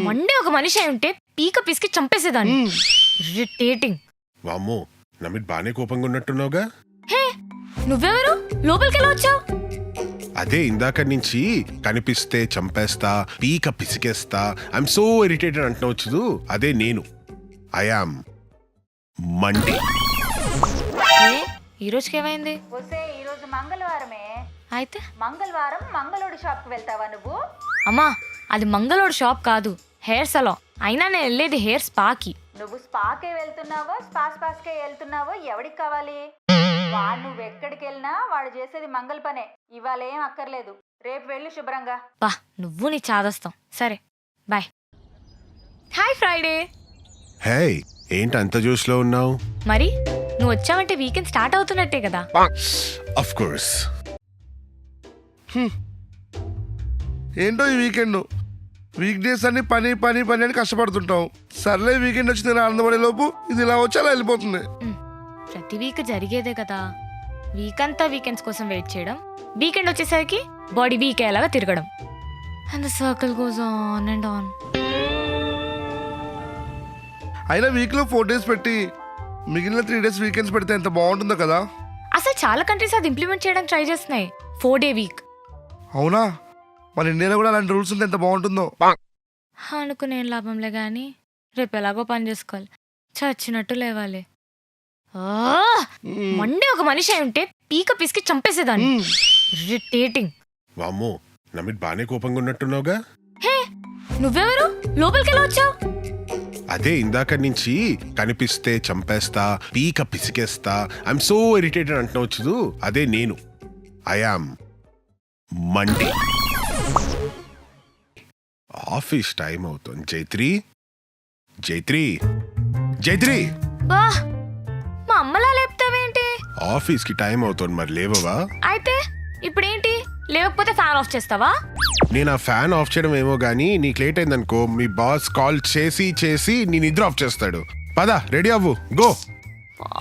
Monday ఒక మనిషి అయి ఉంటే పీక పిసికి చంపేసేదాన్ని. ఇరిటేటింగ్. వామ్మో, నా మీద బానే కోపంగా ఉన్నట్టున్నావుగా. హే, నువ్వెవరు? లోపలికి ఎలా వచ్చావు? అదే ఇందాక నుంచి కనిపిస్తే చంపేస్తా, పీక పిసికేస్తా, ఐఎమ్ సో ఇరిటేటెడ్ అంటున్నావు చూడు, అదే నేను. I am Monday. ఈ రోజుకి ఏమైంది? వస్తే ఈ రోజు మంగళవారమే. అయితే మంగళవారం మంగళోడి షాప్ కి వెళ్తావా నువ్వు? అమ్మా, అది మంగళోడు షాప్ కాదు, హెయిర్ సలాన్. అయినా నేను వెళ్ళేది హెయిర్ స్పాకి. నువ్వు స్పాకే వెళ్తున్నావో స్పాస్కే వెళ్తున్నావో ఎవడికి కావాలి? వాడు నువ్వు ఎక్కడికి వెళ్ళినా వాడు చేసేది మంగళ పనే. ఇవాళ ఏం అక్కర్లేదు, రేపు వెళ్ళు శుభ్రంగా. బా, నువ్వు నీ చాదస్తాం. సరే బాయ్. Hi Friday. హే, ఏంటి అంత జోష్లో ఉన్నావు? మరి నువ్వు వచ్చావంటే వీకెండ్ స్టార్ట్ అవుతున్నట్టే కదా. Of course. ఏంటో ఈ వీకెండ్ వీక్ డేస్ అన్ని పని పని పని అని కష్టపడుతుంటాం. సర్లే వీకెండ్ వచ్చింది ఆనందపడే లోపు ఇది ఇలా వచ్చి అలా వెళ్ళిపోతుంది. ప్రతి వీక్ జరిగేదే కదా. వీక్ అంతా వీకెండ్స్ కోసం వెయిట్ చేయడం, వీకెండ్ వచ్చేసరికి బాడీ వీక్ అయ్యేలాగా తిరగడం. And the circle goes on and on. అయినా వీక్లో 4 days పెట్టి మిగిలిన 3 days వీకెండ్స్ పెడితే ఎంత బాగుంటుందో కదా. అసలు చాలా కంట్రీస్ అది ఇంప్లిమెంట్ చేయడానికి ట్రై చేస్తున్నాయి, 4-day వీక్. అవునా? మన ఇండియాలో కూడా అలాంటి రూల్స్ ఉంటే ఎంత బాగుంటుందో. అనుకునే లాభంలే గాని రేపు ఎలాగో పని చేసుకోవాలి, చచ్చినట్టు లేవాలి. మండే ఒక మనిషి అయి ఉంటే పీక పిసికి చంపేసేదాన్ని. ఇరిటేటింగ్. వామ్మో, నా మీద బానే కోపంగా ఉన్నట్టున్నావుగా. హే, నువ్వెవరు? లోపలికి ఎలా వచ్చావు? అదే ఇందాక నుంచి కనిపిస్తే చంపేస్తా, పీక పిసికేస్తా, ఐఎమ్ సో ఇరిటేటెడ్ అంటున్నావు చూడు, అదే నేను. I am Monday. ఆఫీస్ టైం అవుతుంది. జైత్రి, జైత్రి, జైత్రి. బా, మా అమ్మలా లేపుతావేంటి? ఆఫీస్ కి టైం అవుతుంది, మరి లేవవా? అయితే ఇప్పుడేంటి? లేవకపోతే ఫ్యాన్ ఆఫ్ చేస్తావా? నేను ఆ ఫ్యాన్ ఆఫ్ చేయడం ఏమో గానీ నీకు లేట్ అయిందనుకో, మీ బాస్ కాల్ చేసి నీ నిద్ర ఆఫ్ చేస్తాడు. పద, రెడీ అవ్వు, go.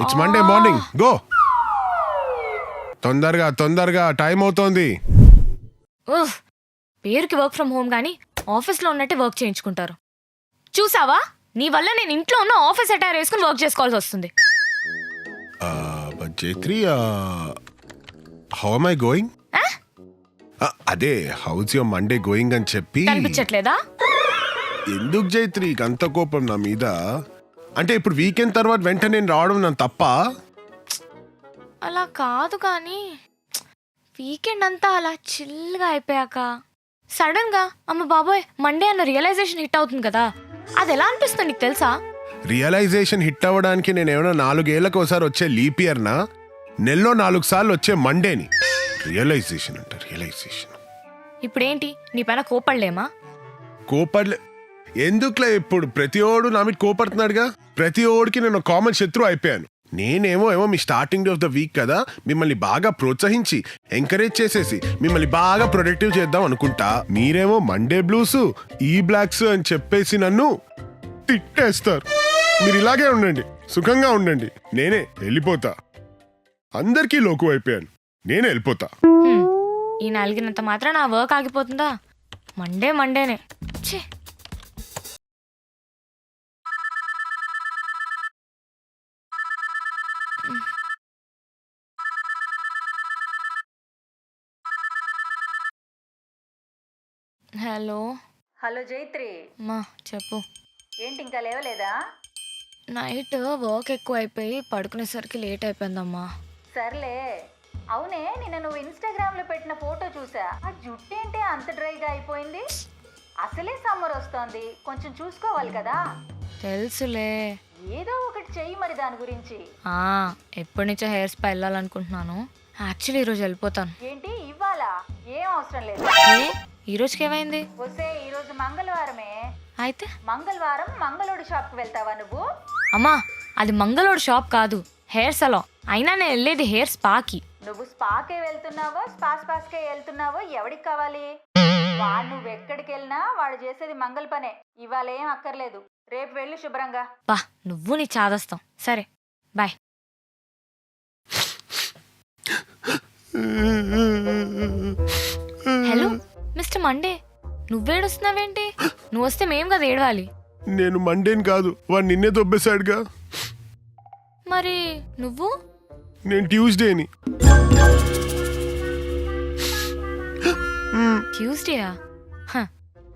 It's Monday morning, go. తొందరగా టైం అవుతోంది. పేరుకి వర్క్ ఫ్రమ్ హోమ్ గానీ ఆఫీస్లో ఉన్నట్టే వర్క్ చేయించుకుంటారు. చూసావా, నీ వల్ల నేను ఇంట్లో ఉన్న ఆఫీస్ అటైర్ వేసుకుని వర్క్ చేసుకోవాల్సి వస్తుంది. జైత్రి, హౌ am I going? అదే హౌస్ యువర్ మండే గోయింగ్ అని చెప్పి. కనిపించట్లేదా? ఎందుకు జైత్రి అంత కోపం నా మీద? అంటే ఇప్పుడు వీకెండ్ తర్వాత వెంటనే నేను రావడం నా తప్ప? అలా కాదు కానీ వీకెండ్ అంతా అలా చిల్గా అయిపోయాక సడన్ గా అమ్మ బాబోయ్ మండే అన్న రియలైజేషన్ హిట్ అవుతుంది కదా, అది ఎలా అనిపిస్తుంది నీకు తెలుసా? రియలైజేషన్ హిట్ అవ్వడానికి నేను ఏమైనా 4 ఏళ్లకు ఒకసారి వచ్చే లీప్ ఇయర్నా? నెలలో 4 సార్లు వచ్చే మండేని రియలైజేషన్ అంట. రియలైజేషన్ ఇప్పుడేంటి నీ పైన కోపడలేమా? కోపడలే ఎందుకులే, ఇప్పుడు ప్రతి ఓడు నా మీద కోపడుతున్నాడుగా. ప్రతి ఓడికి నేను కామన్ శత్రువు అయిపోయాను. నేనేమో మీ స్టార్టింగ్ ఆఫ్ ద వీక్ కదా, మిమ్మల్ని బాగా ప్రోత్సహించి ఎంకరేజ్ చేసేసి మిమ్మల్ని బాగా ప్రొడక్టివ్ చేద్దాం అనుకుంటా. మీరేమో మండే బ్లూస్, ఈ బ్లాక్స్ అని చెప్పేసి నన్ను తిట్టేస్తారు. మీరు ఇలాగే ఉండండి, సుఖంగా ఉండండి, నేనే వెళ్ళిపోతా. అందరికీ లోకు అయిపోయాను, నేనే వెళ్ళిపోతా. ఈ నలిగినంత మాత్రం నా వర్క్ ఆగిపోతుందా? మండేనే. ఛే, హలో. హలో జైత్రి, మా చెప్పు. ఏంటి ఇంకా లేవలేదా? నైట్ వర్క్ ఎక్కువ అయిపోయి పడుకునేసరికి లేట్ అయిపోయిందమ్మా. సర్లే, అవునే నిన్న నువ్వు ఇన్స్టాగ్రామ్ లో పెట్టిన ఫోటో చూసా. ఆ జుట్టు ఏంటి అంత డ్రైగా అయిపోయింది? అసలే సమ్మర్ వస్తోంది, కొంచెం చూసుకోవాలి కదా. తెలుసులే, ఏదో ఒకటి చెయ్యి మరి దాని గురించి. ఎప్పటి నుంచో హెయిర్ స్పా వెళ్ళాలనుకుంటున్నాను. యాక్చువల్లీ ఈరోజు వెళ్ళిపోతాను. ఏంటి ఇవ్వాలా? ఏం అవసరం లేదు. ఈ రోజుకి ఏమైంది? వస్తే ఈ రోజు మంగళవారమే. అయితే మంగళవారం మంగళోడి షాప్ కి వెళ్తావా నువ్వు? అమ్మా, అది మంగళోడు షాప్ కాదు, హెయిర్ సలాన్. అయినా నేను వెళ్ళేది హెయిర్ స్పాకి. నువ్వు స్పాకే వెళ్తున్నావో స్పాస్కే వెళ్తున్నావో ఎవడికి కావాలి? వాడు నువ్వు ఎక్కడికి వెళ్ళినా వాడు చేసేది మంగళ పనే. ఇవాళ ఏం అక్కర్లేదు, రేపు వెళ్ళు శుభ్రంగా. బా, నువ్వు నీ చాదస్తాం. సరే బాయ్. హలో మిస్టర్ మండే, నువ్వేడుస్తున్నావేంటి? నువ్వు వస్తే మేం కదా ఏడవాలి. నేను మండేని కాదు, వాడు నిన్నే దొబ్బేశాడుగా. మరి నువ్వు? నేను ట్యూస్డేని. ట్యూస్డేయా?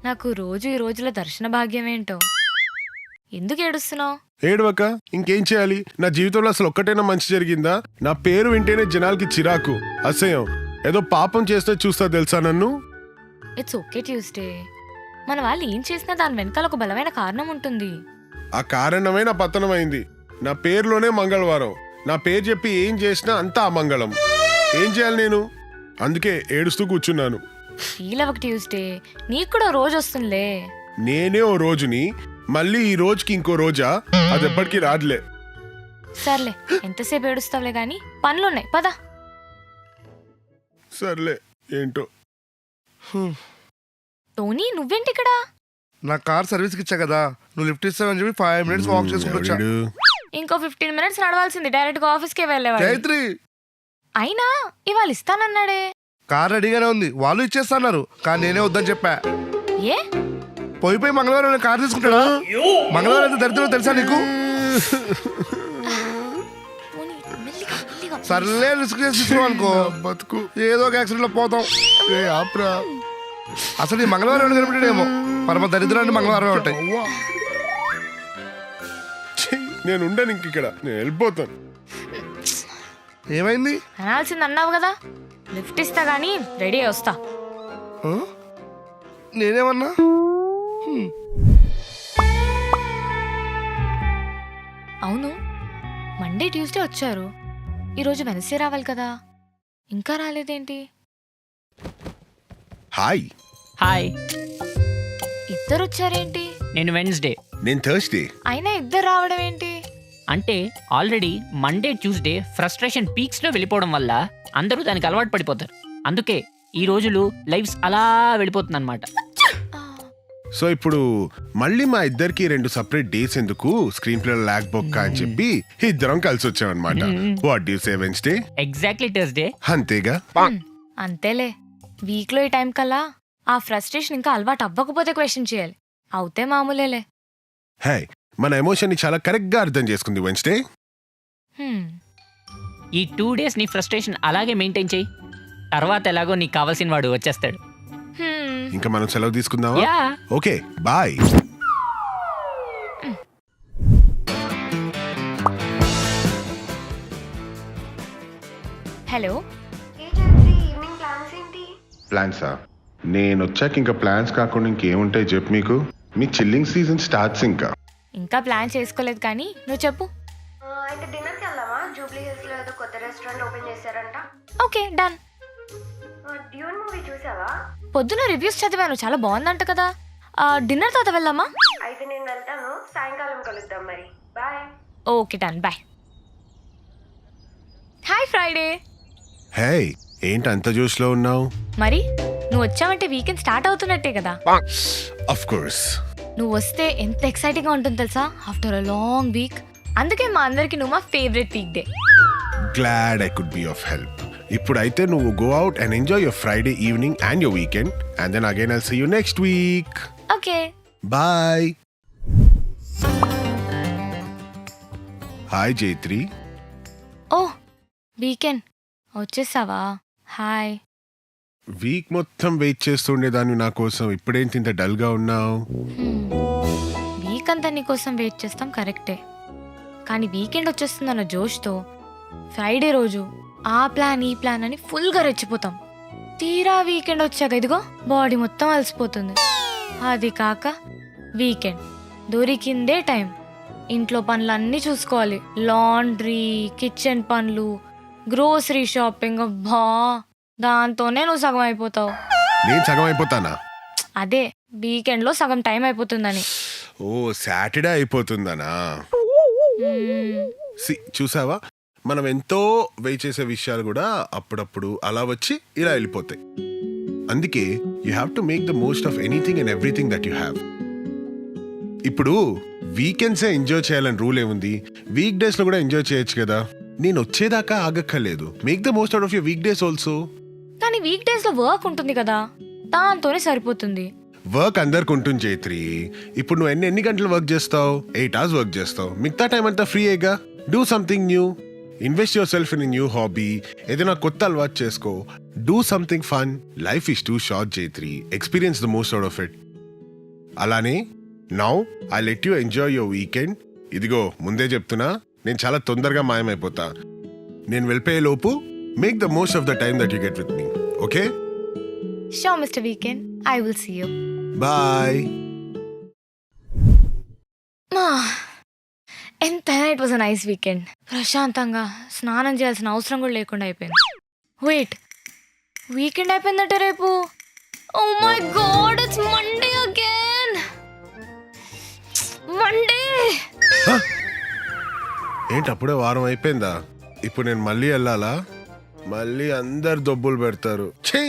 నాకు రోజు ఈ రోజుల దర్శన భాగ్యం ఏంటో. ఎందుకు ఏడుస్తున్నావు? ఏడవక ఇంకేం చేయాలి? నా జీవితంలో అసలు ఒక్కటైనా మంచి జరిగిందా? నా పేరు వింటేనే జనాలకి చిరాకు, అసహ్యం. ఏదో పాపం చేస్తే చూస్తా తెలుసా నన్ను. It's okay Tuesday. మన వాళ్ళు ఏం చేసినా దాని వెనకాల ఒక బలమైన కారణం ఉంటుంది. ఆ కారణమే నా పతనమైంది. నా పేరులోనే మంగళవారం. నా పేరు చెప్పి ఏం చేసినా అంతా అమంగళం. ఏం చేయాలి నేను? అందుకే ఏడుస్తూ కూర్చున్నాను. ఫీల్ అవ్వక ట్యూస్డే, నీకు కూడా ఓ రోజు వస్తుందిలే. నేనే ఓ రోజుని, మళ్ళీ ఈ రోజుకి ఇంకో రోజా? అది ఎప్పటికీ రాదులే. సర్లే, ఎంతసేపు ఏడుస్తావులే గాని పనులున్నాయి, పద. సర్లే, ఏంటో. టోనీ నువ్వేంటి ఇక్కడ? నా కార్ సర్వీస్కి ఇచ్చా కదా, నువ్వు లిఫ్ట్ ఇస్తావని చెప్పి 5 minutes వాక్ చేసుకుంటూ వచ్చా. ఎవడు? ఇంకో 15 minutes నడవాల్సింది, డైరెక్ట్ గా ఆఫీస్కే వెళ్ళేవాడు. జైత్రి, అయినా ఇవాళ ఇస్తానన్నాడే. కార్ రెడీగానే ఉంది, వాళ్ళు ఇచ్చేస్తున్నారు, కానీ నేనే వద్దని చెప్పా. ఏ? పోయిపోయి మంగళవారం కార్ తీసుకుంటాడా? మంగళవారం అయితే దరిద్రం తెలుసా నీకు? పోనీ, మెల్లిగా, మెల్లిగా. సర్లే రిస్క్ చేసి తీసుకున్నావు అనుకో, బతుకు. ఏదో ఒక యాక్సిడెంట్ లో పోతాం. ఏ ఆప్రా. అసలు ఈ మంగళవారం కనిపెట్టాడేమో, పరమ దరిద్రాన్ని మంగళవారం ఉంటాయి. అవ్వా. ఛీ, నేను ఉండను ఇంక ఇక్కడ, నేను వెళ్ళిపోతాను. ఏమైంది? అనాల్సింది అన్నావు కదా. లిఫ్ట్ ఇస్తా గానీ రెడీ అయి వస్తా. ఆ? నేనేమన్నా? అవును, మండే ట్యూస్డే వచ్చారు, ఈరోజు వెనస్డే రావాలి కదా, ఇంకా రాలేదేంటి? హాయ్, హాయ్, ఇద్దరు వచ్చారేంటి? నేను వెన్స్డే. నేను థర్స్డే. అయినా ఇద్దరు రావడం ఏంటి? అంటే ఆల్రెడీ మండే ట్యూస్డే ఫ్రస్ట్రేషన్ పీక్స్లో వెళ్ళిపోవడం వల్ల అందరూ దానికి అలవాటు పడిపోతారు. అందుకే ఈ రోజులు లైఫ్స్ అలా వెళ్ళిపోతుందన్నమాట. సో ఇప్పుడు మళ్ళీ మా ఇద్దరికి 2 separate డేస్ ఎందుకు, స్క్రీన్ ప్లే లాగ్ బొక్క అని చెప్పి ఇద్దరం కలిసి వచ్చామన్నమాట. What do you say Wednesday? Exactly Thursday. అంతేగా. అంతేలే, వీక్ లో ఈ టైం కల్లా ఆ ఫ్రస్ట్రేషన్ ఇంకా అలవాటు అవ్వకపోతే క్వశ్చన్ చేయాలి, అవుతే మామూలేలే. హే, మన ఎమోషన్ ని చాలా కరెక్ట్ గా అర్థం చేసుకుంది వెన్స్డే. ఈ 2 days నీ ఫ్రస్ట్రేషన్ అలాగే మెయింటైన్ చేయి, తర్వాత ఎలాగో నీకు కావాల్సిన వాడు వచ్చేస్తాడు. ఇంకా మనం సెలవు తీసుకుందామా? యా. Okay, bye. హలో. ప్లాన్సా? నేను వచ్చాక ఇంకా ప్లాన్స్ కాకుండా ఇంకేముంటాయి చెప్పు. మీకు మీ చిల్లింగ్ సీజన్ స్టార్ట్స్ ఇంకా ప్లాన్ చేసుకోలేదు కానీ నువ్వు చెప్పు. అయితే డిన్నర్కి వెళ్దామా? జూబ్లీ హిల్స్ లో ఏదో కొత్త రెస్టారెంట్ ఓపెన్ చేశారంట. Okay, done. డ్యూన్ మూవీ చూసావా? పొద్దున రివ్యూస్ చదివాను, చాలా బాగుందంట కదా. డిన్నర్ తర్వాత వెళ్దామా? అయితే నేను వెళ్తాను, సాయంకాలం కలుద్దాం మరి. Bye. Okay, done, bye. Hi Friday. Hey, ఏంటి అంత జోష్ లో ఉన్నావు? మరి నువ్వు వచ్చావంటే వీకెండ్ స్టార్ట్ అవుతున్నట్టే కదా. Of course. నువ్వు వస్తే ఎంత ఎక్సైటింగ్ గా ఉంటుంది తెలుసా, ఆఫ్టర్ అ లాంగ్ వీక్. అందుకే మా అందరికి నువ్వు మా favourite week day. Glad I could be of help. ఇప్పుడైతే నువ్వు go out and enjoy your Friday evening and your weekend, and then again I'll see you next week. Okay, bye. Hi Jaitri. ఓ weekend వచ్చేసావా? Hi. Week మొత్తం wait చేస్తుండేదాన్ని నా కోసం, ఇప్పుడేంటి ఇంత డల్ గా ఉన్నావు? వీక్ అంతా నీకోసం వెయిట్ చేస్తాం కరెక్టే, కానీ వీకెండ్ వచ్చేస్తుందన్న జోష్తో ఫ్రైడే రోజు ఆ ప్లాన్ ఈ ప్లాన్ అని ఫుల్గా రెచ్చిపోతాం. తీరా వీకెండ్ వచ్చాక ఇదిగో బాడీ మొత్తం అలసిపోతుంది. అది కాక వీకెండ్ దొరికిందే టైం, ఇంట్లో పనులన్నీ చూసుకోవాలి, లాండ్రీ, కిచెన్ పనులు, గ్రోసరీ షాపింగ్. అబ్బా, దాంతోనే నువ్వు సగం అయిపోతావు. నేను సగం అయిపోతానా? అదే వీకెండ్ లో సగం టైం అయిపోతుందని. ఓ, సాటర్డే అయిపోతుందనా? చూసావా, మనం ఎంతో వెయిట్ చేసే విషయాలు కూడా అప్పుడప్పుడు అలా వచ్చి ఇలా వెళ్ళిపోతాయి. అందుకే you have to make the most of anything and everything that you have. ఇప్పుడు వీకెండ్సే ఎంజాయ్ చేయాలని రూల్ ఏముంది? వీక్ డేస్ లో కూడా ఎంజాయ్ చేయొచ్చు కదా. నేను వచ్చేదాకా ఆగక్కర్లేదు. Make the most out of your week days also. కానీ వీక్ డేస్ లో వర్క్ ఉంటుంది కదా, దాంతోనే సరిపోతుంది. వర్క్ అందరికి ఉంటుంది చైత్రి. ఇప్పుడు నువ్వు ఎన్ని గంటలు వర్క్ చేస్తావు? 8 hours వర్క్ చేస్తావు. మిగతా టైం అంతా ఫ్రీయేగా. Do something new. Invest your self in new hobby. ఏదైనా కొత్త అలవాటు చేసుకో. Do something fun. Life is too short Chaitri. Experience the most out of it. అలానే now I let you enjoy your weekend. ఇదిగో ముందే చెప్తున్నా, నేను చాలా తొందరగా మాయమైపోతా. నేను వెళ్ళిపోయే లోపు make the most of the time that you get with me. Okay, so mister weekend, I will see you. Bye. ఎంతైనా it was a nice weekend. ప్రశాంతంగా స్నానం చేయాల్సిన అవసరం కూడా లేకుండా అయిపోయింది. వెయిట్, వీకెండ్ అయిపోయిందట రేపు. Oh my God, it's Monday again. Monday. ఏంటి అప్పుడే వారం అయిపోయిందా? ఇప్పుడు నేను మళ్ళీ వెళ్ళాలా? మళ్ళీ అందరు దొబ్బులు పెడతారు. ఛీ!